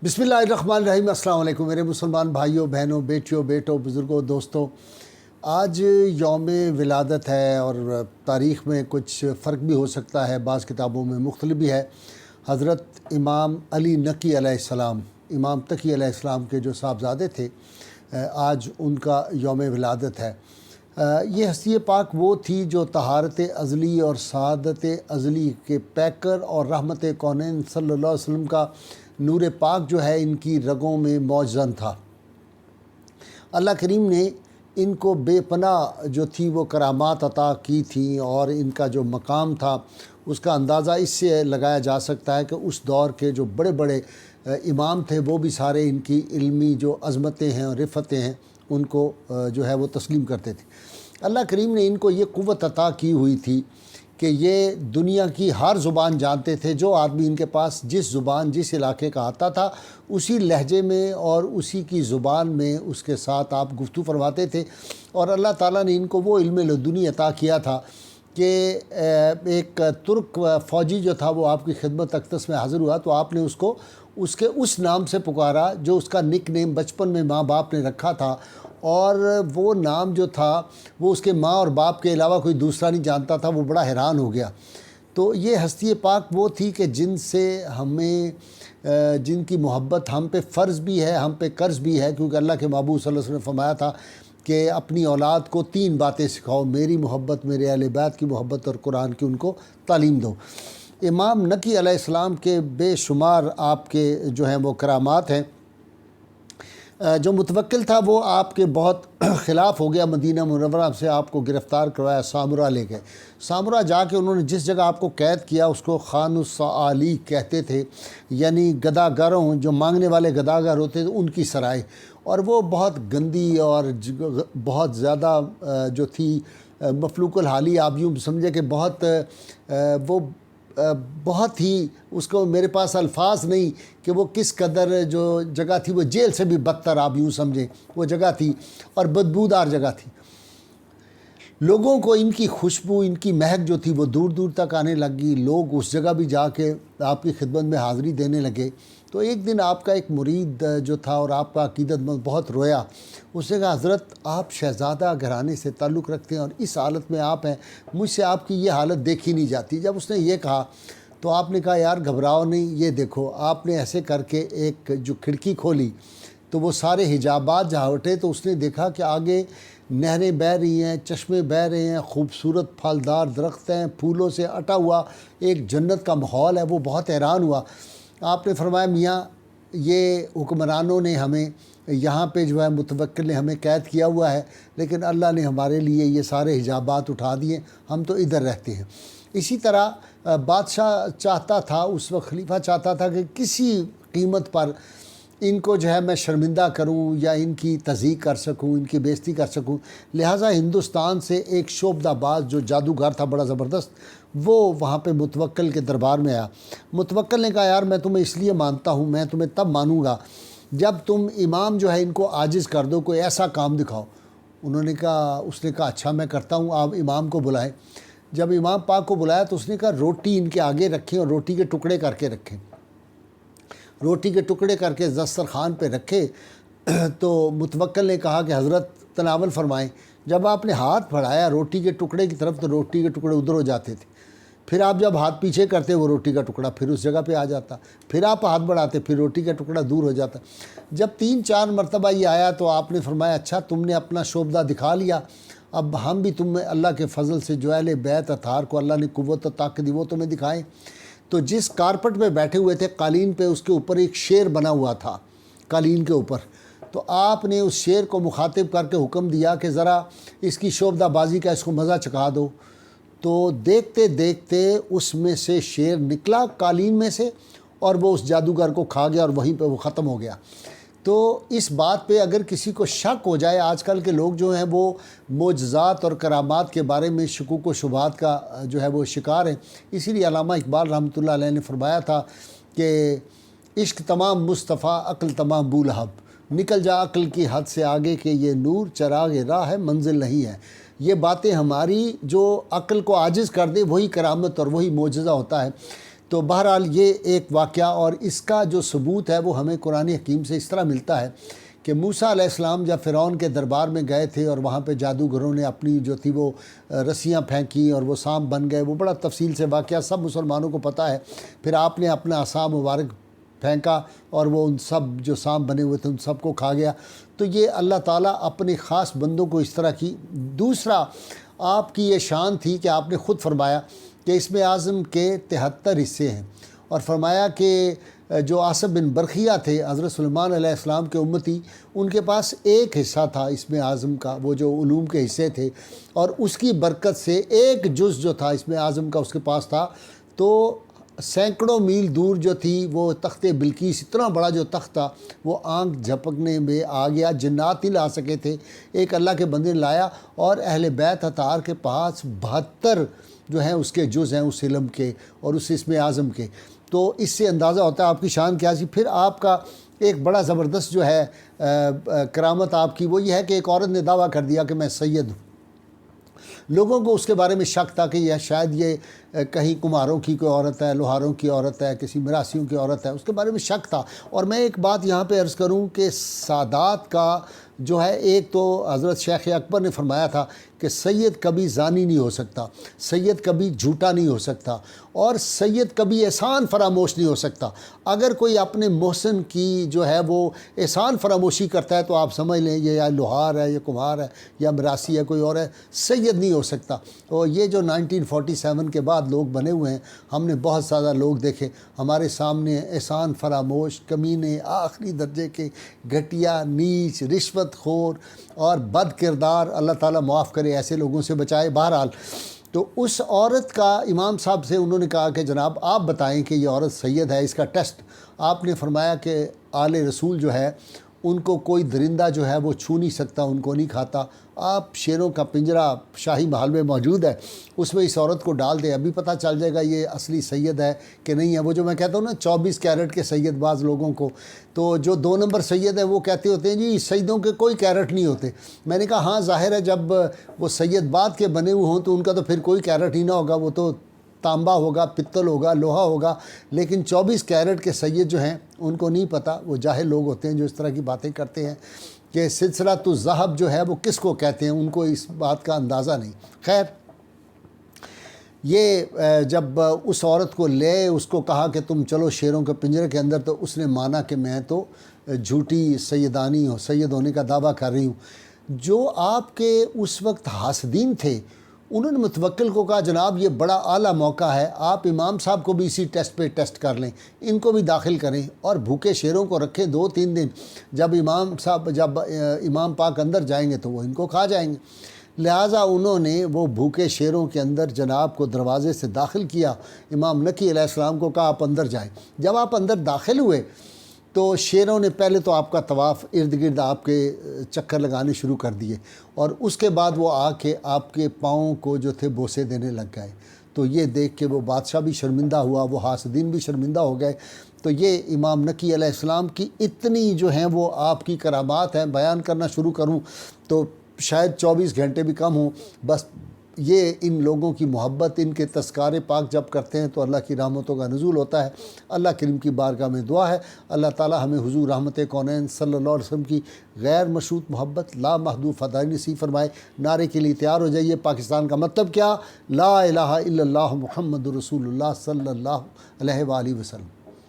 बिस्मिल्लाहिर्रहमानिर्रहीम। अस्सलाम वालेकुम मेरे मुसलमान भाइयों बहनों, बेटियों, बेटों, बुज़ुर्गों, दोस्तों। आज यौम विलादत है और तारीख़ में कुछ फ़र्क भी हो सकता है, बाज़ किताबों में मुख्तलिफ भी है। हज़रत इमाम अली नकी अलैहिस्सलाम, इमाम तकी अलैहिस्सलाम के जो साहबज़ादे थे, आज उनका यौम विलादत है। ये हस्ती पाक वो थी जो तहारत अज़ली और सआदत अज़ली के पैकर और रहमत कौनैन सल्लल्लाहु अलैहि वसल्लम का नूर पाक जो है इनकी रगों में मौजज़न था। अल्लाह करीम ने इनको बेपनाह जो थी वो करामात अता की थी और इनका जो मकाम था उसका अंदाज़ा इससे लगाया जा सकता है कि उस दौर के जो बड़े बड़े इमाम थे वो भी सारे इनकी इल्मी जो अज़मतें हैं और रिफ़तें हैं उनको जो है वो तस्लीम करते थे। अल्लाह करीम ने इनको ये क़ुव्वत अता की हुई थी कि ये दुनिया की हर ज़ुबान जानते थे। जो आदमी इनके पास जिस ज़ुबान जिस इलाके का आता था उसी लहजे में और उसी की ज़ुबान में उसके साथ आप गुफ्तगू फरमाते थे। और अल्लाह ताला ने इनको वो इल्म लदुनी अता किया था कि एक तुर्क फ़ौजी जो था वो आपकी खिदमत अक़दस में हाज़िर हुआ तो आपने उसको उसके उस नाम से पुकारा जो उसका निक नेम बचपन में माँ बाप ने रखा था, और वो नाम जो था वो उसके माँ और बाप के अलावा कोई दूसरा नहीं जानता था। वो बड़ा हैरान हो गया। तो ये हस्ती पाक वो थी कि जिनसे हमें जिनकी मोहब्बत हम पे फ़र्ज़ भी है, हम पे कर्ज़ भी है, क्योंकि अल्लाह के महबूब सल्लल्लाहु अलैहि वसल्लम ने फरमाया था कि अपनी औलाद को 3 बातें सिखाओ, मेरी मोहब्बत, मेरे अहले बैत की मोहब्बत और कुरान की उनको तालीम दो। इमाम नकी अलैहिस्सलाम के बेशुमार आपके जो हैं वो करामात हैं। जो मुतवक्किल था वो आपके बहुत ख़िलाफ़ हो गया, मदीना मुनव्वरा से आपको गिरफ़्तार करवाया, सामरा ले गए। सामरा जाके उन्होंने जिस जगह आपको कैद किया उसको खानुस्साली कहते थे, यानी गदागरों, जो मांगने वाले गदागर होते थे उनकी सराय। और वो बहुत गंदी और बहुत ज़्यादा जो थी मफलूकुल हाली, आप यूँ समझे कि वो बहुत ही, उसको मेरे पास अल्फाज नहीं कि वो किस कदर जो जगह थी वो जेल से भी बदतर आप यूँ समझें वो जगह थी, और बदबूदार जगह थी। लोगों को इनकी खुशबू, इनकी महक जो थी वो दूर दूर तक आने लगी। लोग उस जगह भी जाके आपकी खिदमत में हाज़िरी देने लगे। तो एक दिन आपका एक मुरीद जो था और आपका अक़ीदतमंद बहुत रोया। उसने कहा, हज़रत आप शहज़ादा घराने से ताल्लुक़ रखते हैं और इस हालत में आप हैं, मुझसे आपकी ये हालत देखी नहीं जाती। जब उसने ये कहा तो आपने कहा, यार घबराओ नहीं, ये देखो। आपने ऐसे करके एक जो खिड़की खोली तो वो सारे हिजाबात जहाँ उठे तो उसने देखा कि आगे नहरें बह रही हैं, चश्मे बह रहे हैं, खूबसूरत फलदार दरख्त हैं, फूलों से अटा हुआ एक जन्नत का माहौल है। वो बहुत हैरान हुआ। आपने फरमाया, मियाँ ये हुक्मरानों ने हमें यहाँ पे जो है मुतवक्किल ने हमें कैद किया हुआ है, लेकिन अल्लाह ने हमारे लिए ये सारे हिजाबात उठा दिए, हम तो इधर रहते हैं। इसी तरह बादशाह चाहता था, उस वक्त खलीफा चाहता था कि किसी कीमत पर इनको जो है मैं शर्मिंदा करूं या इनकी तज़ीक कर सकूं, इनकी बेइज़्ज़ती कर सकूं। लिहाजा हिंदुस्तान से एक शोबदाबाज जो जादूगर था बड़ा ज़बरदस्त, वो वहाँ पे मुतवक्किल के दरबार में आया। मुतवक्किल ने कहा, यार मैं तुम्हें इसलिए मानता हूँ, मैं तुम्हें तब मानूँगा जब तुम इमाम जो है इनको आजिज़ कर दो, कोई ऐसा काम दिखाओ। उसने कहा अच्छा मैं करता हूँ, आप इमाम को बुलाएं। जब इमाम पाक को बुलाया तो उसने कहा, रोटी इनके आगे रखें और रोटी के टुकड़े करके रखें। रोटी के टुकड़े करके दस्तरखान पे रखे तो मुतवक्किल ने कहा कि हज़रत तनावल फरमाएं। जब आपने हाथ बढ़ाया रोटी के टुकड़े की तरफ तो रोटी के टुकड़े उधर हो जाते थे। फिर आप जब हाथ पीछे करते वो रोटी का टुकड़ा फिर उस जगह पे आ जाता। फिर आप हाथ बढ़ाते फिर रोटी का टुकड़ा दूर हो जाता। जब 3-4 मरतबा ये आया तो आपने फरमाया, अच्छा तुमने अपना शोबदा दिखा लिया, अब हम भी तुम्हें अल्लाह के फ़ज़ल से जो अहले बैत अतार को अल्लाह ने कुव्वत और ताकत दी वो तुम्हें दिखाएँ। तो जिस कारपेट पे बैठे हुए थे कालीन पे, उसके ऊपर एक शेर बना हुआ था कालीन के ऊपर। तो आपने उस शेर को मुखातिब करके हुक्म दिया कि ज़रा इसकी शोबदाबाजी का इसको मज़ा चखा दो। तो देखते देखते उसमें से शेर निकला कालीन में से और वो उस जादूगर को खा गया और वहीं पे वो ख़त्म हो गया। तो इस बात पे अगर किसी को शक हो जाए, आजकल के लोग जो हैं वो मोजज़ात और करामात के बारे में शकूक व शुबहात का जो है वो शिकार हैं। इसीलिए अल्लामा इकबाल रहमतुल्लाह अलैह ने फरमाया था कि इश्क तमाम मुस्तफ़ा अक्ल तमाम बूलहब, निकल जा अक्ल की हद से आगे के ये नूर चराग राह है मंजिल नहीं है। ये बातें हमारी जो अक्ल को आजिज़ कर दे वही करामत और वही मोजज़ा होता है। تو بہرحال یہ ایک واقعہ، اور اس کا جو ثبوت ہے وہ ہمیں قرآن حکیم سے اس طرح ملتا ہے کہ موسیٰ علیہ السلام جب فرعون کے دربار میں گئے تھے اور وہاں پہ جادوگروں نے اپنی جو تھی وہ رسیاں پھینکی اور وہ سانپ بن گئے، وہ بڑا تفصیل سے واقعہ سب مسلمانوں کو پتہ ہے۔ پھر آپ نے اپنا عصا مبارک پھینکا اور وہ ان سب جو سانپ بنے ہوئے تھے ان سب کو کھا گیا۔ تو یہ اللہ تعالیٰ اپنے خاص بندوں کو اس طرح کی۔ دوسرا، آپ کی یہ شان تھی کہ آپ نے خود فرمایا کہ اسم اعظم کے 73 حصے ہیں، اور فرمایا کہ جو آصف بن برخیہ تھے حضرت سلیمان علیہ السلام کے امتی، ان کے پاس ایک حصہ تھا اسم اعظم کا، وہ جو علوم کے حصے تھے، اور اس کی برکت سے ایک جز جو تھا اسم اعظم کا اس کے پاس تھا، تو سینکڑوں میل دور جو تھی وہ تخت بلقیس، اتنا بڑا جو تخت تھا، وہ آنکھ جھپکنے میں آ گیا، جنات نہیں لا سکے تھے، ایک اللہ کے بندے نے لایا، اور اہل بیت اطہار کے پاس 72 جو ہیں اس کے جز ہیں اس علم کے اور اس اسم اعظم کے۔ تو اس سے اندازہ ہوتا ہے آپ کی شان کیا سی۔ پھر آپ کا ایک بڑا زبردست جو ہے کرامت آپ کی، وہ یہ ہے کہ ایک عورت نے دعویٰ کر دیا کہ میں سید ہوں۔ لوگوں کو اس کے بارے میں شک تھا کہ یہ شاید یہ کہیں کمہاروں کی کوئی عورت ہے، لوہاروں کی عورت ہے، کسی مراسیوں کی عورت ہے، اس کے بارے میں شک تھا۔ اور میں ایک بات یہاں پہ عرض کروں کہ سادات کا جو ہے، ایک تو حضرت شیخ اکبر نے فرمایا تھا کہ سید کبھی زانی نہیں ہو سکتا، سید کبھی جھوٹا نہیں ہو سکتا، اور سید کبھی احسان فراموش نہیں ہو سکتا۔ اگر کوئی اپنے محسن کی جو ہے وہ احسان فراموشی کرتا ہے تو آپ سمجھ لیں یہ یا لوہار ہے، یا کمہار ہے، یا مراسی ہے، کوئی اور ہے، سید نہیں ہو سکتا۔ اور یہ جو 1947 کے بعد لوگ بنے ہوئے ہیں، ہم نے بہت زیادہ لوگ دیکھے ہمارے سامنے، احسان فراموش، کمینے، آخری درجے کے، گھٹیا، نیچ، رشوت خور اور بد کردار، اللہ تعالیٰ معاف کرے، ایسے لوگوں سے بچائے۔ بہرحال تو اس عورت کا امام صاحب سے انہوں نے کہا کہ جناب آپ بتائیں کہ یہ عورت سید ہے، اس کا ٹیسٹ۔ آپ نے فرمایا کہ آل رسول جو ہے ان کو کوئی درندہ جو ہے وہ چھو نہیں سکتا، ان کو نہیں کھاتا۔ آپ شیروں کا پنجرہ شاہی محل میں موجود ہے، اس میں اس عورت کو ڈال دیں، ابھی پتہ چل جائے گا یہ اصلی سید ہے کہ نہیں ہے۔ وہ جو میں کہتا ہوں نا 24 کیرٹ کے سید، بعض لوگوں کو تو جو 2 نمبر سید ہیں وہ کہتے ہوتے ہیں جی سیدوں کے کوئی کیرٹ نہیں ہوتے۔ میں نے کہا ہاں ظاہر ہے، جب وہ سید بعد کے بنے ہوئے ہوں تو ان کا تو پھر کوئی کیرٹ ہی نہ ہوگا، وہ تو تانبا ہوگا، پتل ہوگا، لوہا ہوگا۔ لیکن 24 کیرٹ کے سید جو ہیں ان کو نہیں پتہ، وہ جاہل لوگ ہوتے ہیں جو اس طرح کی باتیں کرتے ہیں کہ سلسلہ تو ذہب جو ہے وہ کس کو کہتے ہیں، ان کو اس بات کا اندازہ نہیں۔ خیر، یہ جب اس عورت کو لے اس کو کہا کہ تم چلو شیروں کے پنجرے کے اندر، تو اس نے مانا کہ میں تو جھوٹی سیدانی ہوں، سید ہونے کا دعویٰ کر رہی ہوں۔ جو آپ کے اس وقت حاسدین تھے انہوں نے متوکل کو کہا جناب یہ بڑا اعلیٰ موقع ہے، آپ امام صاحب کو بھی اسی ٹیسٹ پہ ٹیسٹ کر لیں، ان کو بھی داخل کریں اور بھوکے شیروں کو رکھیں 2-3 دن، جب امام پاک اندر جائیں گے تو وہ ان کو کھا جائیں گے۔ لہٰذا انہوں نے وہ بھوکے شیروں کے اندر جناب کو دروازے سے داخل کیا، امام نقی علیہ السلام کو کہا آپ اندر جائیں۔ جب آپ اندر داخل ہوئے تو شیروں نے پہلے تو آپ کا طواف ارد گرد آپ کے چکر لگانے شروع کر دیے، اور اس کے بعد وہ آ کے آپ کے پاؤں کو جو تھے بوسے دینے لگ گئے۔ تو یہ دیکھ کے وہ بادشاہ بھی شرمندہ ہوا، وہ حاسدین بھی شرمندہ ہو گئے۔ تو یہ امام نقی علیہ السلام کی اتنی جو ہیں وہ آپ کی کرامات ہیں، بیان کرنا شروع کروں تو شاید 24 گھنٹے بھی کم ہوں۔ بس یہ ان لوگوں کی محبت، ان کے تذکار پاک جب کرتے ہیں تو اللہ کی رحمتوں کا نزول ہوتا ہے۔ اللہ کریم کی بارگاہ میں دعا ہے اللہ تعالی ہمیں حضور رحمت کونین صلی اللہ علیہ وسلم کی غیر مشروط محبت، لا محدود فدائی نصیب فرمائے۔ نعرے کے لیے تیار ہو جائیے۔ پاکستان کا مطلب کیا؟ لا الہ الا اللہ محمد رسول اللہ صلی اللہ علیہ وآلہ وسلم۔